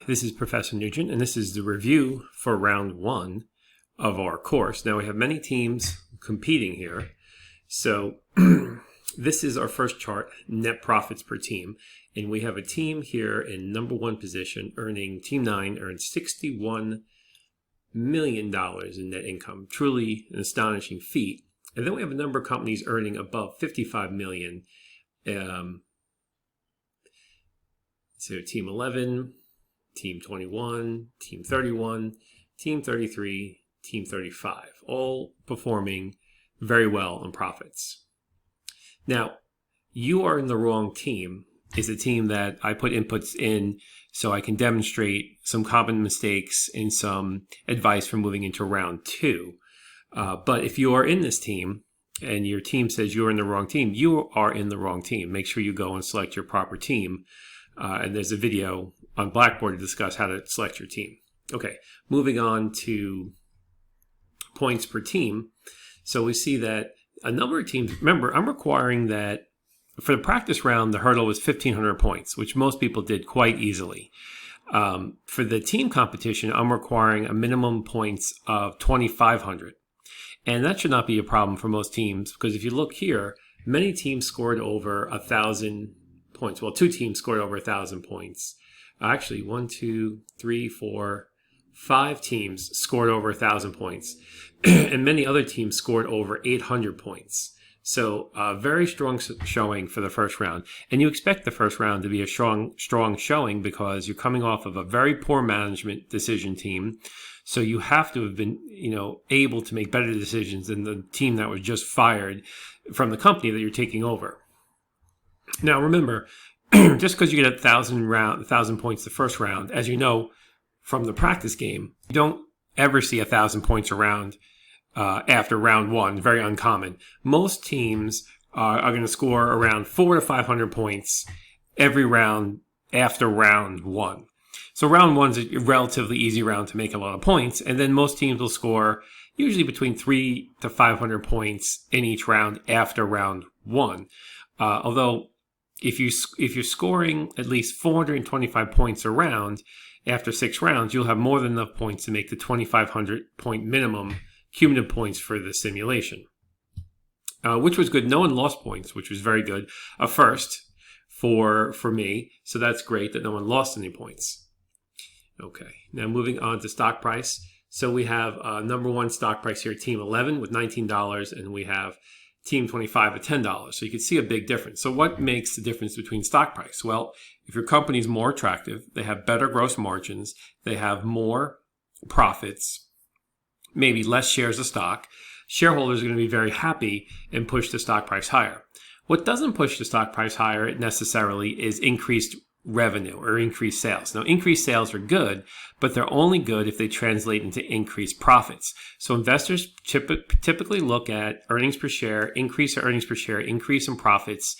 This is Professor Nugent, and this is the review for round one of our course. Now we have many teams competing here. So this is our first chart, net profits per team. And we have a team here in number one position earning, Team 9 earned $61 million in net income. Truly an astonishing feat. And then we have a number of companies earning above $55 million. So Team 11, Team 21, Team 31, Team 33, Team 35, all performing very well on profits. Now, you are in the wrong team is a team that I put inputs in so I can demonstrate some common mistakes and some advice for moving into round two. But if you are in this team and your team says you're in the wrong team, you are in the wrong team. Make sure you go and select your proper team. And there's a video on Blackboard to discuss how to select your team. Okay, moving on to points per team. So we see that a number of teams, remember, I'm requiring that for the practice round, the hurdle was 1,500 points, which most people did quite easily. For the team competition, I'm requiring a minimum points of 2,500. And that should not be a problem for most teams, because if you look here, many teams scored over 1,000 points. Well, two teams scored over 1,000 points. Actually, 5 teams scored over 1,000 points, and many other teams scored over 800 points. So very strong showing for the first round. And you expect the first round to be a strong showing because you're coming off of a very poor management decision team. So you have to have been, able to make better decisions than the team that was just fired from the company that you're taking over. Now, remember, just because you get 1,000 points the first round, as you know from the practice game, you don't ever see 1,000 points around after round one. Very uncommon. Most teams are going to score around 400 to 500 points every round after round one. So round one's a relatively easy round to make a lot of points, and then most teams will score usually between 300 to 500 points in each round after round one. Although if you're scoring at least 425 points a round after 6 rounds, you'll have more than enough points to make the 2,500 point minimum cumulative points for the simulation, which was good. No one lost points, which was very good. A first for me, so that's great that no one lost any points. Okay, now moving on to stock price. So we have number one stock price here, Team 11 with $19, and we have Team 25 at $10. So you can see a big difference. So what makes the difference between stock price? Well, if your company is more attractive, they have better gross margins, they have more profits, maybe less shares of stock, shareholders are going to be very happy and push the stock price higher. What doesn't push the stock price higher necessarily is increased revenue or increased sales. Now, increased sales are good, but they're only good if they translate into increased profits. So investors typically look at earnings per share, increase in earnings per share, increase in profits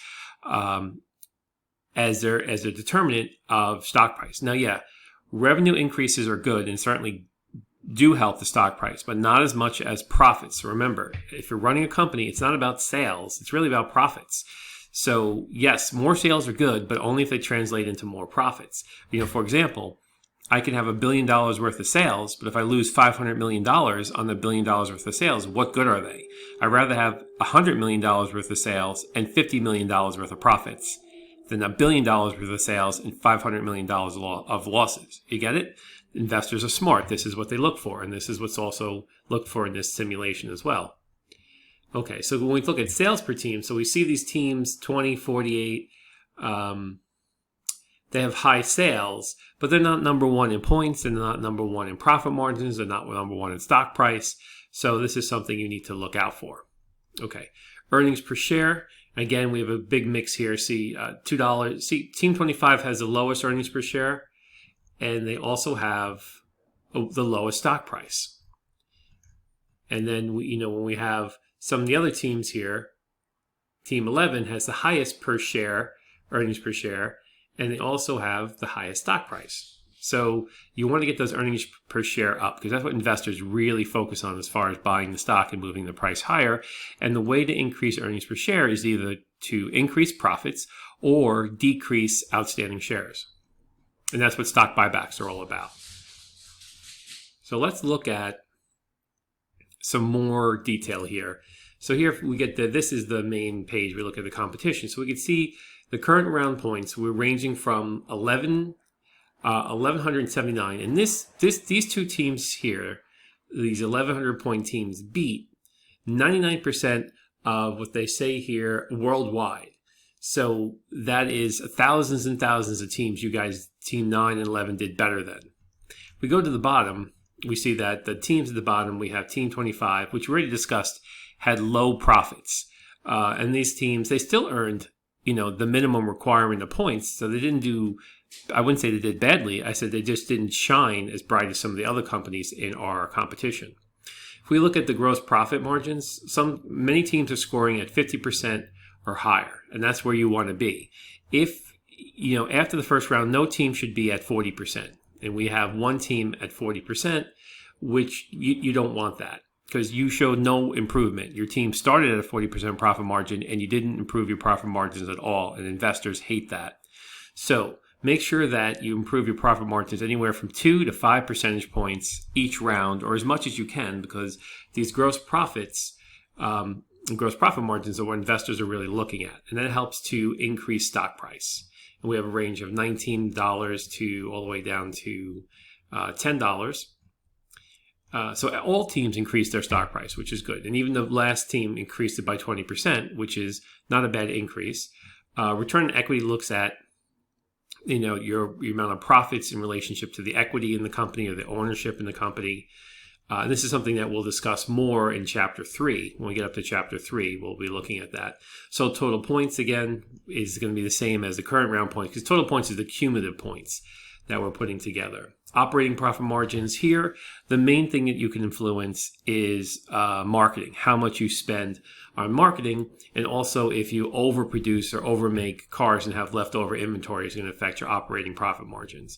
as their determinant of stock price. Now, yeah, revenue increases are good and certainly do help the stock price, but not as much as profits. So remember, if you're running a company, it's not about sales, it's really about profits. So yes, more sales are good, but only if they translate into more profits. For example, I can have $1 billion worth of sales, but if I lose $500 million on the $1 billion worth of sales, what good are they? I'd rather have $100 million worth of sales and $50 million worth of profits than $1 billion worth of sales and $500 million of losses. You get it? Investors are smart. This is what they look for, and this is what's also looked for in this simulation as well. Okay, so when we look at sales per team, so we see these teams, 20, 48, they have high sales, but they're not number one in points, they're not number one in profit margins, they're not number one in stock price. So this is something you need to look out for. Okay, earnings per share. Again, we have a big mix here. See, $2. See, Team 25 has the lowest earnings per share, and they also have the lowest stock price. And then when we have some of the other teams here, Team 11 has the highest per share, earnings per share, and they also have the highest stock price. So you want to get those earnings per share up because that's what investors really focus on as far as buying the stock and moving the price higher. And the way to increase earnings per share is either to increase profits or decrease outstanding shares. And that's what stock buybacks are all about. So let's look at some more detail here. So here we get this is the main page. We look at the competition. So we can see the current round points. We're ranging from 1,179. And these two teams here, these 1,100 point teams, beat 99% of what they say here worldwide. So that is thousands and thousands of teams. You guys, team 9 and 11, did better than. We go to the bottom. We see that the teams at the bottom, we have Team 25, which we already discussed, had low profits. And these teams, they still earned, the minimum requirement of points. So they didn't do, I wouldn't say they did badly. I said they just didn't shine as bright as some of the other companies in our competition. If we look at the gross profit margins, many teams are scoring at 50% or higher, and that's where you want to be. If, after the first round, no team should be at 40%. And we have one team at 40%, which you don't want that because you showed no improvement. Your team started at a 40% profit margin and you didn't improve your profit margins at all. And investors hate that. So make sure that you improve your profit margins anywhere from 2 to 5 percentage points each round, or as much as you can, because these gross profit margins are what investors are really looking at. And that helps to increase stock price. And we have a range of $19 to all the way down to $10. So all teams increased their stock price, which is good. And even the last team increased it by 20%, which is not a bad increase. Return on equity looks at your amount of profits in relationship to the equity in the company or the ownership in the company. This is something that we'll discuss more in Chapter 3. When we get up to Chapter 3, we'll be looking at that. So total points, again, is going to be the same as the current round points, because total points is the cumulative points that we're putting together. Operating profit margins here, the main thing that you can influence is marketing, how much you spend on marketing, and also if you overproduce or overmake cars and have leftover inventory, is going to affect your operating profit margins.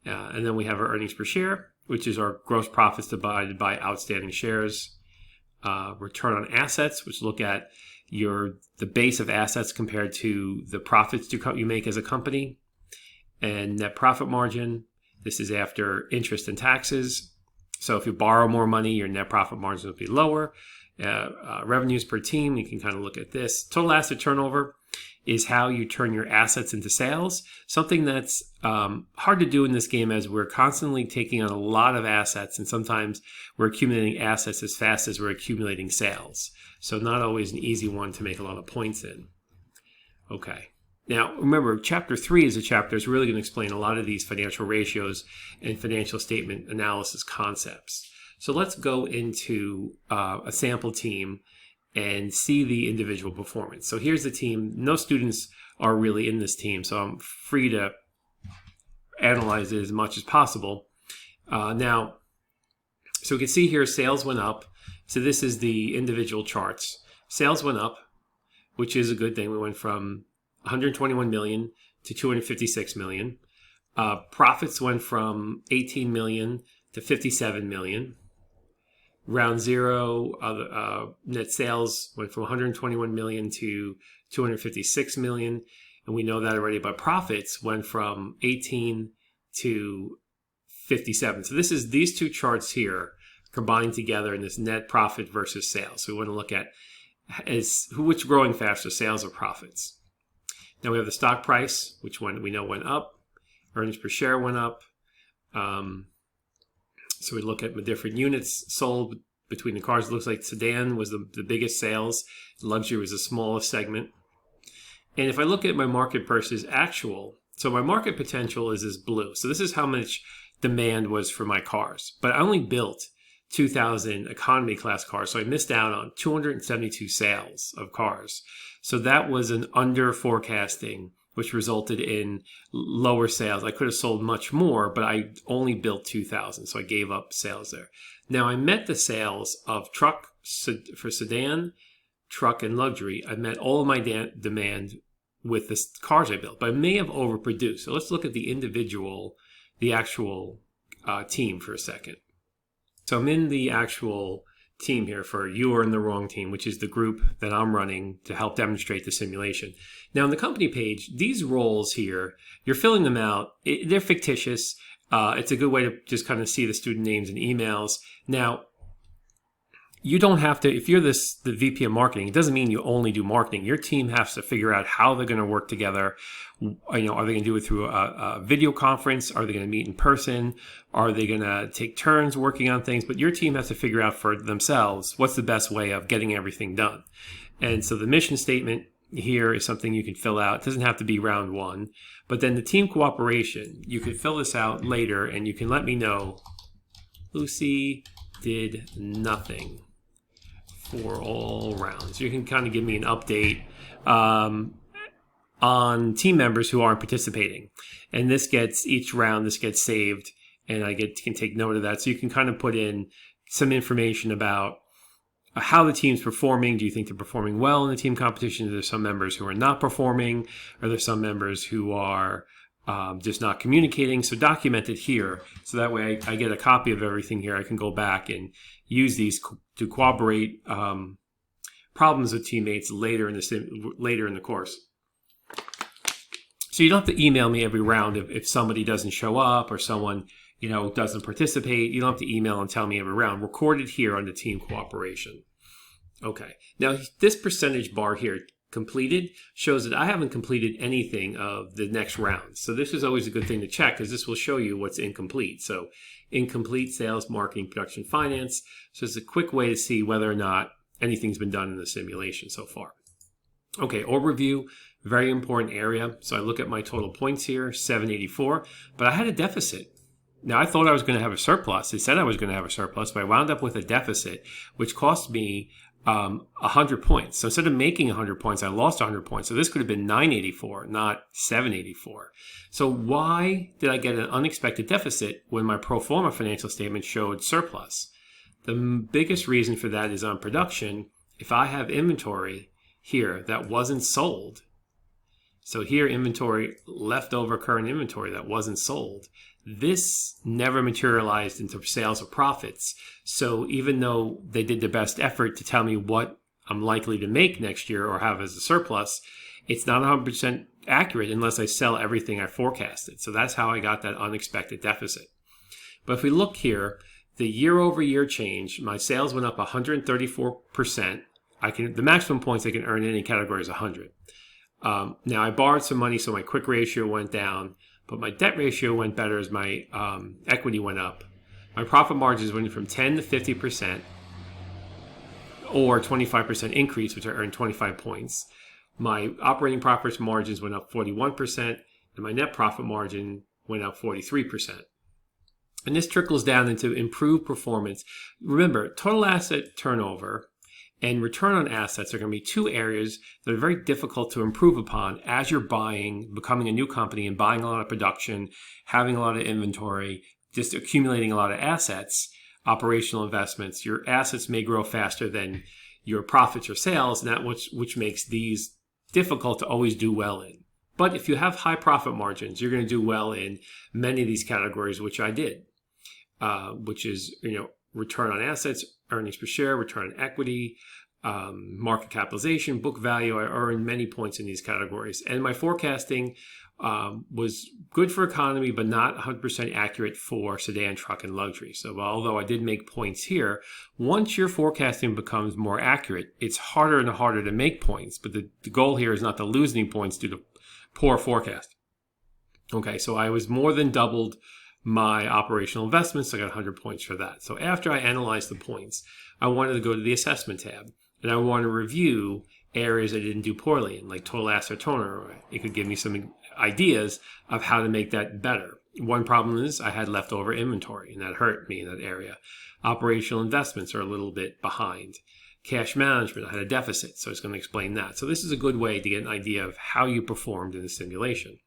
And then we have our earnings per share, which is our gross profits divided by outstanding shares. Return on assets, which look at the base of assets compared to the profits you make as a company. And net profit margin, this is after interest and taxes. So if you borrow more money, your net profit margin will be lower. Revenues per team, you can kind of look at this. Total asset turnover is how you turn your assets into sales. Something that's hard to do in this game, as we're constantly taking on a lot of assets, and sometimes we're accumulating assets as fast as we're accumulating sales. So not always an easy one to make a lot of points in. Okay. Now, remember, Chapter 3 is a chapter that's really going to explain a lot of these financial ratios and financial statement analysis concepts. So let's go into a sample team and see the individual performance. So here's the team. No students are really in this team, so I'm free to analyze it as much as possible. Now, so we can see here sales went up. So this is the individual charts. Sales went up, which is a good thing. We went from 121 million to 256 million. Profits went from 18 million to 57 million. Round zero, net sales went from 121 million to 256 million. And we know that already, but profits went from 18 to 57. So these two charts here combined together in this net profit versus sales. So we want to look at which growing faster, sales or profits. Now we have the stock price, which one we know went up. Earnings per share went up. So we look at the different units sold between the cars. It looks like sedan was the biggest sales. Luxury was the smallest segment. And if I look at my market versus actual, so my market potential is this blue. So this is how much demand was for my cars. But I only built 2,000 economy class cars. So I missed out on 272 sales of cars. So that was an under forecasting, which resulted in lower sales. I could have sold much more, but I only built 2,000, so I gave up sales there. Now, I met the sales of truck for sedan, truck, and luxury. I met all of my demand with the cars I built, but I may have overproduced. So let's look at the actual team for a second. So I'm in the actual team here for you are in the wrong team, which is the group that I'm running to help demonstrate the simulation. Now, on the company page, these roles here, you're filling them out. They're fictitious. It's a good way to just kind of see the student names and emails. Now, you don't have to, if you're the VP of marketing, it doesn't mean you only do marketing. Your team has to figure out how they're going to work together. Are they going to do it through a video conference? Are they going to meet in person? Are they going to take turns working on things? But your team has to figure out for themselves what's the best way of getting everything done. And so the mission statement here is something you can fill out. It doesn't have to be round one. But then the team cooperation, you can fill this out later and you can let me know, Lucy did nothing for all rounds. You can kind of give me an update on team members who aren't participating. And this gets, each round, this gets saved, and I can take note of that. So you can kind of put in some information about how the team's performing. Do you think they're performing well in the team competition? Are there some members who are not performing? Are there some members who are just not communicating? So document it here. So that way I get a copy of everything here. I can go back and use these to corroborate problems with teammates later in the course. So you don't have to email me every round if somebody doesn't show up or someone doesn't participate. You don't have to email and tell me every round. Record it here under team cooperation. Okay. Now this percentage bar here, completed, shows that I haven't completed anything of the next round. So this is always a good thing to check because this will show you what's incomplete. So incomplete sales, marketing, production, finance. So it's a quick way to see whether or not anything's been done in the simulation so far. Okay, overview, very important area. So I look at my total points here, 784, but I had a deficit. Now I thought I was going to have a surplus. It said I was going to have a surplus, but I wound up with a deficit, which cost me 100 points. So instead of making 100 points, I lost 100 points. So this could have been 984, not 784. So why did I get an unexpected deficit when my pro forma financial statement showed surplus? The biggest reason for that is on production. If I have inventory here that wasn't sold, so here inventory, leftover current inventory that wasn't sold, this never materialized into sales or profits. So even though they did their best effort to tell me what I'm likely to make next year or have as a surplus, it's not 100% accurate unless I sell everything I forecasted. So that's how I got that unexpected deficit. But if we look here, the year over year change, my sales went up 134%. The maximum points I can earn in any category is 100. Now I borrowed some money, so my quick ratio went down, but my debt ratio went better as my equity went up. My profit margins went from 10 to 50%, or 25% increase, which I earned 25 points. My operating profit margins went up 41%, and my net profit margin went up 43%. And this trickles down into improved performance. Remember, total asset turnover and return on assets are going to be two areas that are very difficult to improve upon as you're becoming a new company and buying a lot of production, having a lot of inventory, just accumulating a lot of assets, operational investments. Your assets may grow faster than your profits or sales, and that which makes these difficult to always do well in. But if you have high profit margins, you're going to do well in many of these categories, which I did, which is, return on assets, earnings per share, return on equity, market capitalization, book value. I earned many points in these categories. And my forecasting was good for economy, but not 100% accurate for sedan, truck, and luxury. So although I did make points here, once your forecasting becomes more accurate, it's harder and harder to make points. But the goal here is not to lose any points due to poor forecast. Okay, so I was more than doubled my operational investments. I got 100 points for that. So after I analyzed the points, I wanted to go to the assessment tab, and I want to review areas I didn't do poorly in, like total asset turnover. It could give me some ideas of how to make that better. One problem is I had leftover inventory, and that hurt me in that area. Operational investments are a little bit behind. Cash management, I had a deficit, so it's going to explain that. So this is a good way to get an idea of how you performed in the simulation.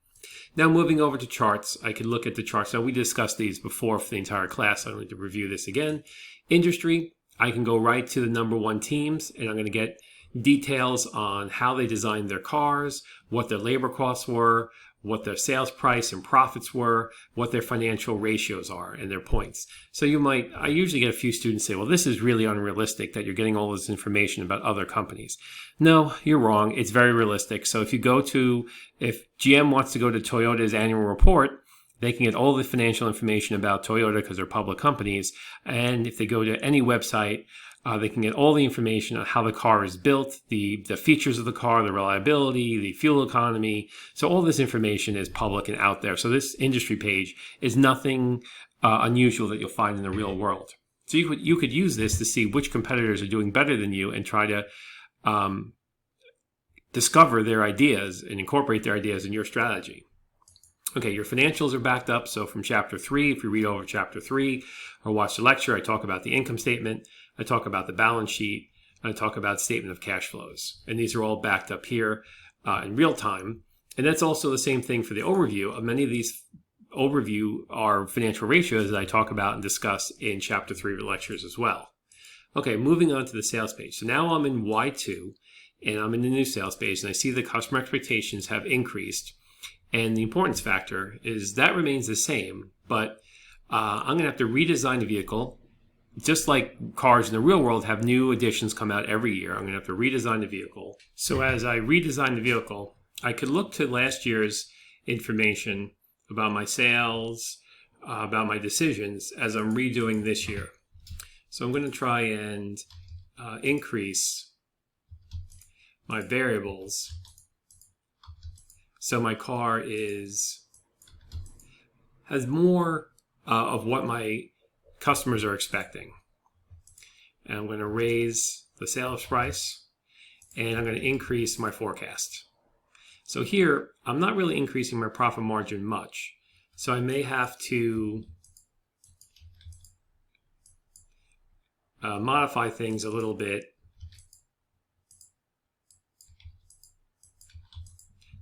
Now moving over to charts, I can look at the charts. Now we discussed these before for the entire class, so I don't need to review this again. Industry, I can go right to the number one teams, and I'm going to get details on how they designed their cars, what their labor costs were, what their sales price and profits were, what their financial ratios are, and their points. So I usually get a few students say, well, this is really unrealistic that you're getting all this information about other companies. No, you're wrong. It's very realistic. So if GM wants to go to Toyota's annual report, they can get all the financial information about Toyota because they're public companies. And if they go to any website, they can get all the information on how the car is built, the features of the car, the reliability, the fuel economy. So all this information is public and out there. So this industry page is nothing unusual that you'll find in the real world. So you could use this to see which competitors are doing better than you and try to discover their ideas and incorporate their ideas in your strategy. Okay, your financials are backed up. So from chapter 3, if you read over chapter 3 or watch the lecture, I talk about the income statement, I talk about the balance sheet, and I talk about statement of cash flows. And these are all backed up here in real time. And that's also the same thing for the overview. Many of these overview are financial ratios that I talk about and discuss in chapter 3 of the lectures as well. Okay, moving on to the sales page. So now I'm in Y-2 and I'm in the new sales page and I see the customer expectations have increased. And the importance factor is that remains the same, but I'm going to have to redesign the vehicle. Just like cars in the real world have new editions come out every year, I'm going to have to redesign the vehicle. So as I redesign the vehicle, I could look to last year's information about my sales, about my decisions as I'm redoing this year. So I'm going to try and increase my variables. So my car has more of what my customers are expecting. And I'm going to raise the sales price and I'm going to increase my forecast. So here, I'm not really increasing my profit margin much. So I may have to modify things a little bit,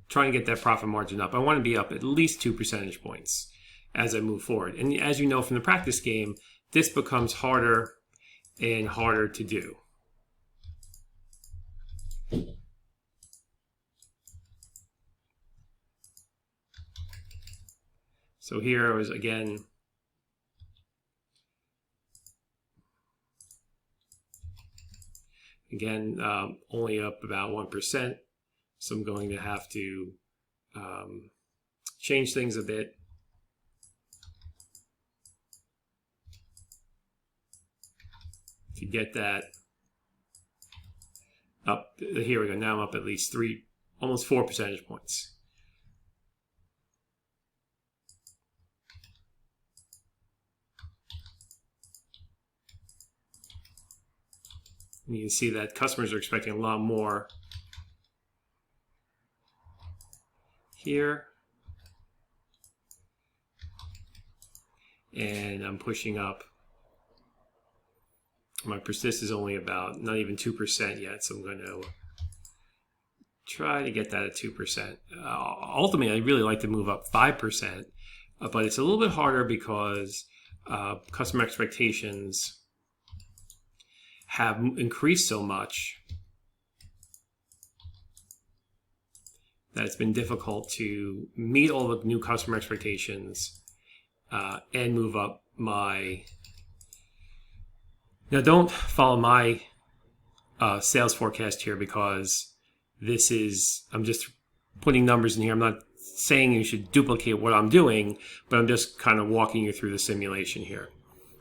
trying to get that profit margin up. I want to be up at least 2 percentage points as I move forward. And as you know from the practice game, this becomes harder and harder to do. So here I was again only up about 1%. So I'm going to have to change things a bit. To get that up, here we go. Now I'm up at least almost 4 percentage points. And you can see that customers are expecting a lot more here. And I'm pushing up. My persist is only about not even 2% yet, so I'm going to try to get that at 2%. Ultimately, I really like to move up 5%, but it's a little bit harder because customer expectations have increased so much that it's been difficult to meet all the new customer expectations and move up my... Now, don't follow my sales forecast here because I'm just putting numbers in here. I'm not saying you should duplicate what I'm doing, but I'm just kind of walking you through the simulation here.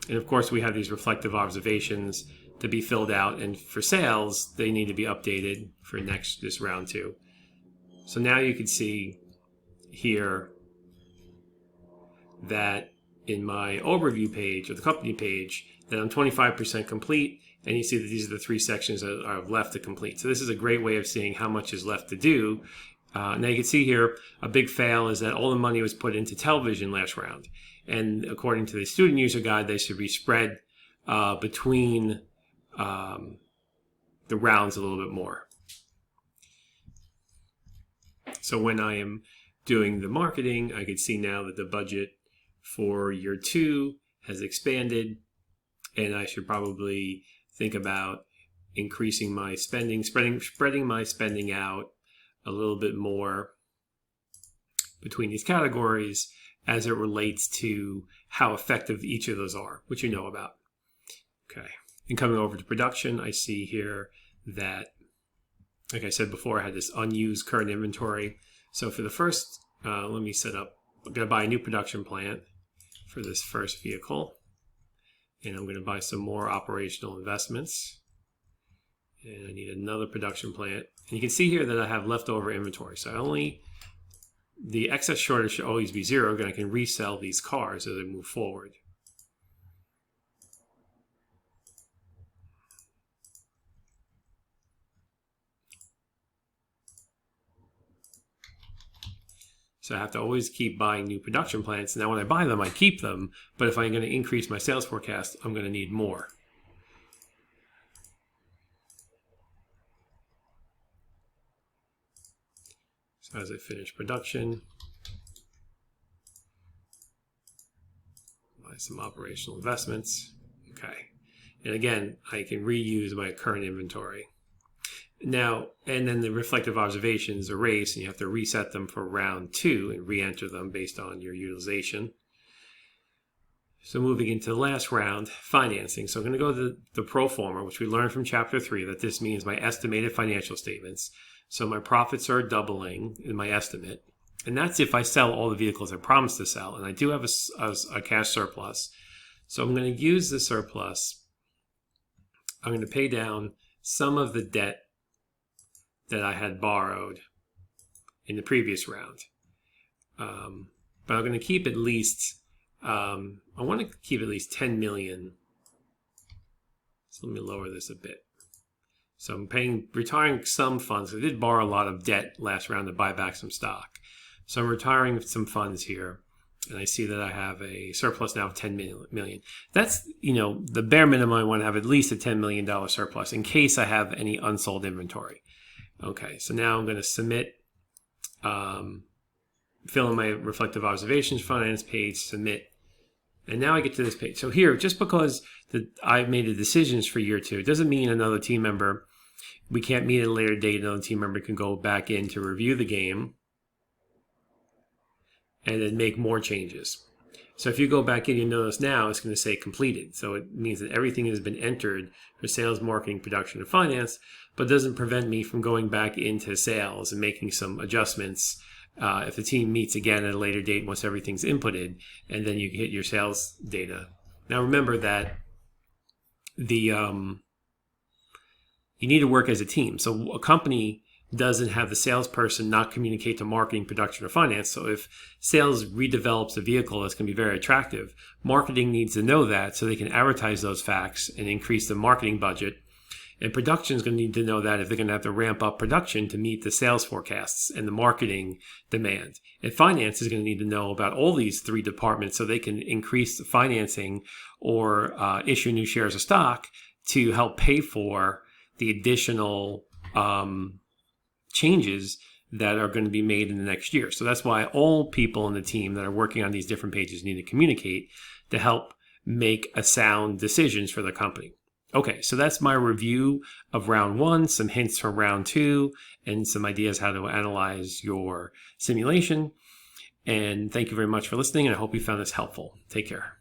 And of course, we have these reflective observations to be filled out. And for sales, they need to be updated for this round too. So now you can see here that in my overview page or the company page, that I'm 25% complete, and you see that these are the 3 sections that are left to complete. So this is a great way of seeing how much is left to do. Now you can see here, a big fail is that all the money was put into television last round. And according to the student user guide, they should be spread between the rounds a little bit more. So when I am doing the marketing, I can see now that the budget for year 2 has expanded. And I should probably think about increasing my spending, spreading my spending out a little bit more between these categories as it relates to how effective each of those are, which you know about. Okay. And coming over to production, I see here that, like I said before, I had this unused current inventory. So for the first, let me set up, I'm going to buy a new production plant for this first vehicle. And I'm going to buy some more operational investments. And I need another production plant. And you can see here that I have leftover inventory. So the excess shortage should always be zero, and I can resell these cars as I move forward. So I have to always keep buying new production plants. Now when I buy them, I keep them. But if I'm going to increase my sales forecast, I'm going to need more. So as I finish production, buy some operational investments. Okay. And again, I can reuse my current inventory. Now, and then the reflective observations erase, and you have to reset them for round 2 and re-enter them based on your utilization. So moving into the last round, financing. So I'm going to go to the pro forma, which we learned from chapter 3, that this means my estimated financial statements. So my profits are doubling in my estimate. And that's if I sell all the vehicles I promised to sell. And I do have a cash surplus. So I'm going to use the surplus. I'm going to pay down some of the debt that I had borrowed in the previous round. But I'm going to keep at least, I want to keep at least 10 million. So let me lower this a bit. So I'm retiring some funds. I did borrow a lot of debt last round to buy back some stock. So I'm retiring some funds here. And I see that I have a surplus now of 10 million. That's, the bare minimum. I want to have at least a $10 million surplus in case I have any unsold inventory. Okay, so now I'm going to submit, fill in my reflective observations finance page, submit. And now I get to this page. So here, just because I've made the decisions for year 2, it doesn't mean another team member, we can't meet at a later date, another team member can go back in to review the game and then make more changes. So if you go back in, you notice now it's going to say completed. So it means that everything has been entered for sales, marketing, production, and finance, but doesn't prevent me from going back into sales and making some adjustments if the team meets again at a later date once everything's inputted, and then you hit your sales data. Now remember that you need to work as a team. So a company doesn't have the salesperson not communicate to marketing, production, or finance. So if sales redevelops a vehicle that's going to be very attractive, marketing needs to know that so they can advertise those facts and increase the marketing budget. And production is going to need to know that if they're going to have to ramp up production to meet the sales forecasts and the marketing demand. And finance is going to need to know about all these 3 departments so they can increase the financing or issue new shares of stock to help pay for the additional changes that are going to be made in the next year. So that's why all people in the team that are working on these different pages need to communicate to help make a sound decisions for the company. Okay, so that's my review of round 1, some hints from round 2, and some ideas how to analyze your simulation. And thank you very much for listening, and I hope you found this helpful. Take care.